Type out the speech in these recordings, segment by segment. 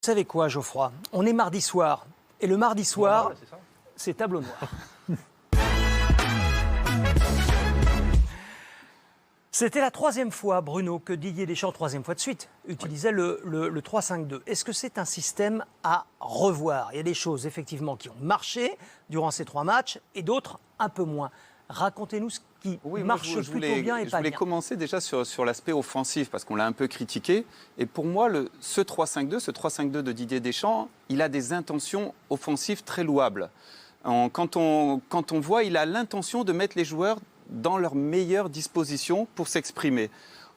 Vous savez quoi, Geoffroy? On est mardi soir. Et le mardi soir, c'est tableau noir. C'était la troisième fois, Bruno, que Didier Deschamps, troisième fois de suite, utilisait le 3-5-2. Est-ce que c'est un système à revoir? Il y a des choses, effectivement, qui ont marché durant ces 3 matchs et d'autres un peu moins. Racontez-nous ce qui marche plutôt bien et pas bien. Je voulais commencer déjà sur l'aspect offensif, parce qu'on l'a un peu critiqué. Et pour moi, ce 3-5-2 de Didier Deschamps, il a des intentions offensives très louables. Quand on voit, il a l'intention de mettre les joueurs dans leur meilleure disposition pour s'exprimer.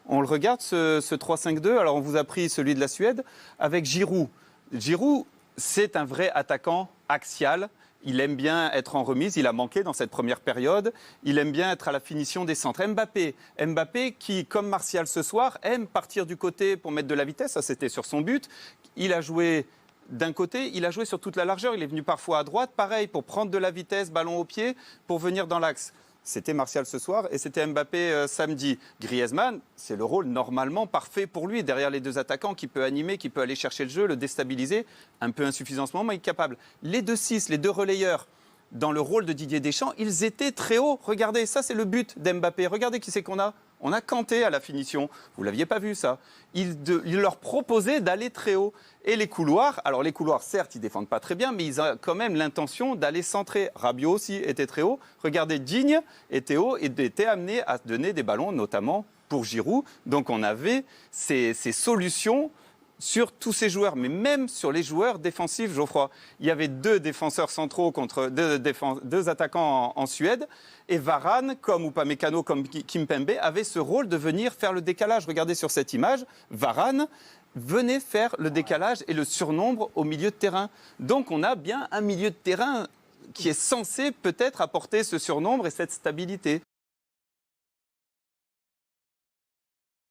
On le regarde, ce 3-5-2, alors on vous a pris celui de la Suède, avec Giroud. Giroud, c'est un vrai attaquant axial. Il aime bien être en remise, il a manqué dans cette première période. Il aime bien être à la finition des centres. Mbappé qui, comme Martial ce soir, aime partir du côté pour mettre de la vitesse. Ça, c'était sur son but. Il a joué d'un côté, il a joué sur toute la largeur. Il est venu parfois à droite, pareil, pour prendre de la vitesse, ballon au pied, pour venir dans l'axe. C'était Martial ce soir et c'était Mbappé samedi. Griezmann, c'est le rôle normalement parfait pour lui, derrière les deux attaquants, qui peut animer, qui peut aller chercher le jeu, le déstabiliser. Un peu insuffisant en ce moment, mais il est capable. Les deux 6, les deux relayeurs, dans le rôle de Didier Deschamps, ils étaient très hauts. Regardez, ça c'est le but d'Mbappé. Regardez qui c'est qu'on a. On a Kanté à la finition. Vous ne l'aviez pas vu, ça. Il leur proposait d'aller très haut. Et les couloirs, alors les couloirs, certes, ils ne défendent pas très bien, mais ils ont quand même l'intention d'aller centrer. Rabiot aussi était très haut. Regardez, Digne était haut et était amené à donner des ballons, notamment pour Giroud. Donc on avait ces solutions sur tous ces joueurs, mais même sur les joueurs défensifs, Geoffroy. Il y avait 2 défenseurs centraux contre 2 attaquants en Suède. Et Varane, comme Upamecano, comme Kimpembe, avaient ce rôle de venir faire le décalage. Regardez sur cette image, Varane venait faire le décalage et le surnombre au milieu de terrain. Donc on a bien un milieu de terrain qui est censé peut-être apporter ce surnombre et cette stabilité.